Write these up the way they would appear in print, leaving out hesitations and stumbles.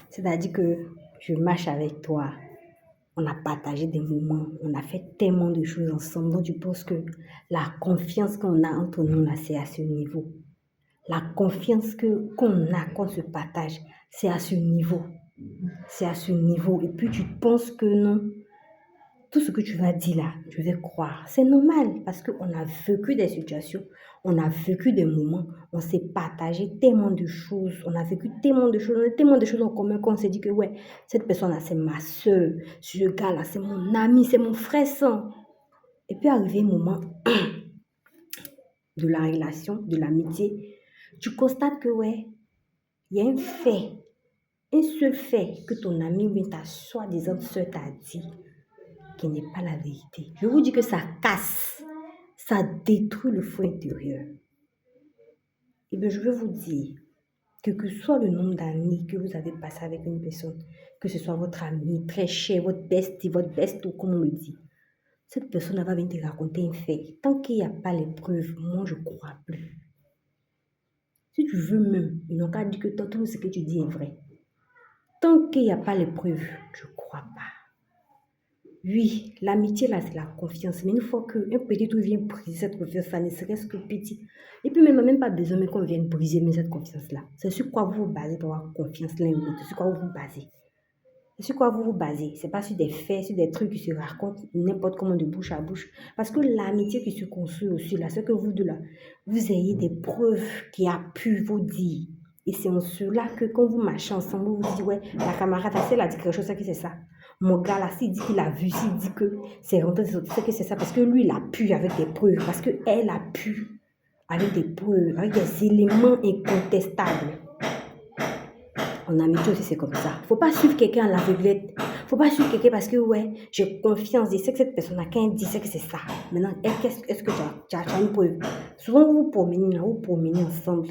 C'est-à-dire que je marche avec toi. On a partagé des moments, on a fait tellement de choses ensemble. Donc, je pense que la confiance qu'on a entre nous, là, c'est à ce niveau. La confiance qu'on a, qu'on se partage, c'est à ce niveau. C'est à ce niveau. Et puis, tu penses que non, tout ce que tu vas dire là, je vais croire. C'est normal parce qu'on a vécu des situations, on a vécu des moments, on s'est partagé tellement de choses, on a vécu tellement de choses, on a tellement de choses en commun qu'on s'est dit que ouais, cette personne-là, c'est ma soeur, ce gars-là, c'est mon ami, c'est mon frère sang. Et puis arrivé un moment de la relation, de l'amitié, tu constates que ouais, il y a un fait, un seul fait que ton ami ou ta soi-disant soeur t'a dit qui n'est pas la vérité. Je vous dis que ça casse, ça détruit le feu intérieur. Et bien, je veux vous dire que ce soit le nombre d'années que vous avez passé avec une personne, que ce soit votre ami très cher, votre bestie, votre besto, comme on le dit, cette personne va venir te raconter un fait. Tant qu'il n'y a pas les preuves, moi, je ne crois plus. Si tu veux même, ils n'ont qu'à dire que tout ce que tu dis est vrai. Tant qu'il n'y a pas les preuves, je ne crois pas. Oui, l'amitié, là, c'est la confiance. Mais une fois qu'un petit truc vient briser cette confiance, ça ne serait-ce que petit. Et puis, même pas besoin qu'on vienne briser cette confiance-là. C'est sur quoi vous vous basez pour avoir confiance l'un ou l'autre. C'est sur quoi vous vous basez. C'est sur quoi vous vous basez. C'est pas sur des faits, sur des trucs qui se racontent n'importe comment de bouche à bouche. Parce que l'amitié qui se construit aussi, là, c'est que vous deux, là, vous ayez des preuves qui a pu vous dire. Et c'est en cela que quand vous marchez ensemble, vous vous dites, ouais, la camarade, elle a dit quelque chose, c'est que c'est ça. Mon gars là, s'il dit qu'il a vu, s'il dit que c'est rentré, c'est que c'est ça, parce que lui, il a pu avec des preuves, parce qu'elle a pu avec des preuves, avec des éléments incontestables. En amitié aussi, c'est comme ça. Faut pas suivre quelqu'un à l'aveuglette. Faut pas suivre quelqu'un parce que, ouais, j'ai confiance. Je sais que cette personne-là, quand elle dit, c'est que c'est ça. Maintenant, est-ce que tu as une preuve? Souvent, vous vous promenez ensemble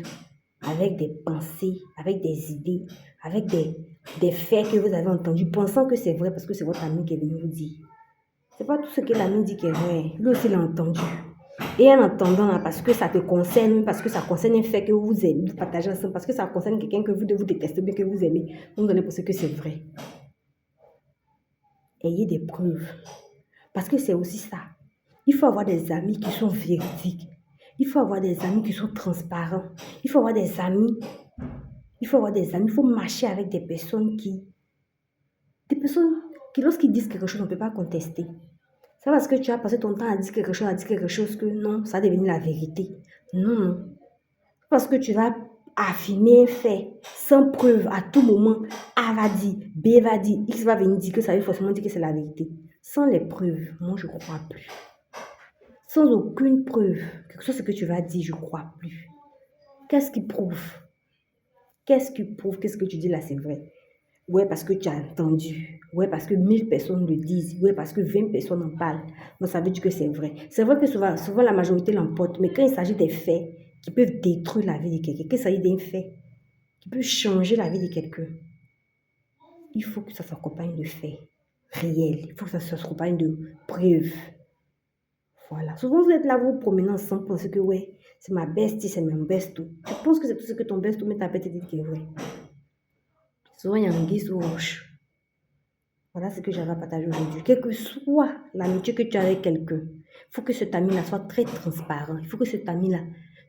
avec des pensées, avec des idées, avec des faits que vous avez entendus, pensant que c'est vrai parce que c'est votre ami qui est venu vous dire. C'est pas tout ce que l'ami dit qui est vrai. Lui aussi l'a entendu. Et en entendant, là, parce que ça te concerne, parce que ça concerne un fait que vous aimez, vous partagez ensemble, parce que ça concerne quelqu'un que vous détestez bien, que vous aimez, vous donnez pour ce que c'est vrai. Ayez des preuves. Parce que c'est aussi ça. Il faut avoir des amis qui sont véridiques. Il faut avoir des amis qui sont transparents. Il faut avoir des amis. Il faut marcher avec des personnes qui, lorsqu'ils disent quelque chose, on ne peut pas contester. C'est parce que tu as passé ton temps à dire quelque chose que non, ça devient la vérité. Non. Parce que tu vas affirmer un fait sans preuve à tout moment. A va dire, B va dire, X va venir dire que ça veut forcément dire que c'est la vérité. Sans les preuves, moi je ne crois plus. Sans aucune preuve, quelque chose que tu vas dire, je ne crois plus. Qu'est-ce qui prouve? Qu'est-ce qui prouve que ce que tu dis là c'est vrai? Ouais, parce que tu as entendu. Ouais, parce que 1000 personnes le disent. Ouais, parce que 20 personnes en parlent. Donc, ça veut dire que c'est vrai. C'est vrai que souvent la majorité l'emporte. Mais quand il s'agit des faits qui peuvent détruire la vie de quelqu'un, quand il s'agit d'un fait qui peut changer la vie de quelqu'un, il faut que ça s'accompagne de faits réels. Il faut que ça s'accompagne de preuves. Voilà. Souvent, vous êtes là, vous promenez ensemble, pensez que ouais, c'est ma bestie, c'est mon besto. Je pense que c'est tout ce que ton besto met ta tête et dit qui est vrai. Souvent, il y a un guise ou roche. Voilà ce que j'avais à partager aujourd'hui. Quelle que soit l'amitié que tu as avec quelqu'un, il faut que cet ami-là soit très transparent. Il faut que cet ami-là,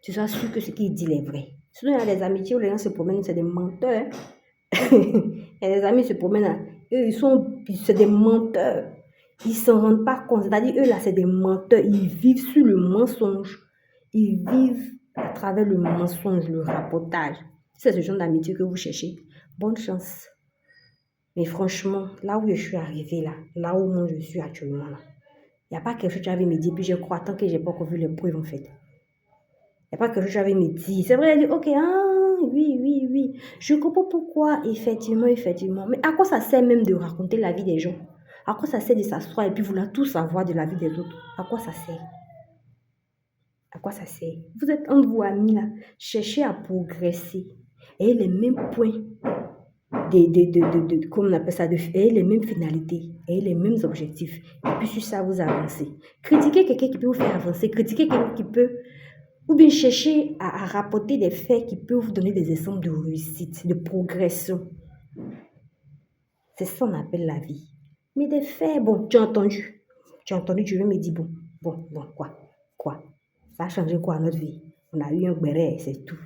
tu sois sûr que ce qu'il dit est vrai. Sinon, il y a des amitiés où les gens se promènent, c'est des menteurs. Il y a des amis qui se promènent, là, eux, c'est des menteurs. Ils ne s'en rendent pas compte. C'est-à-dire, eux, là, c'est des menteurs. Ils vivent sur le mensonge. Ils vivent à travers le mensonge, le rapotage. Si c'est ce genre d'amitié que vous cherchez, bonne chance. Mais franchement, là où je suis arrivée, là où moi je suis actuellement, là, il n'y a pas quelque chose que tu avais me dire, puis je crois, tant que je n'ai pas encore vu les preuves en fait. Il n'y a pas quelque chose que tu avais me dire. C'est vrai, elle dit, ok, oui. Je comprends pourquoi, effectivement. Mais à quoi ça sert même de raconter la vie des gens? À quoi ça sert de s'asseoir et puis vouloir tout savoir de la vie des autres? À quoi ça sert? À quoi ça sert? Vous êtes entre vous amis là, cherchez à progresser. Et les mêmes points. Comment on appelle ça, et les mêmes finalités, et les mêmes objectifs. Et puis sur ça, vous avancez. Critiquez quelqu'un qui peut vous faire avancer, critiquez quelqu'un qui peut, ou bien chercher à rapporter des faits qui peuvent vous donner des exemples de réussite, de progression. C'est ça qu'on appelle la vie. Mais des faits, bon, tu as entendu. Tu as entendu, tu veux me dire, bon, quoi? Ça a changé quoi à notre vie? On a eu un béret, c'est tout.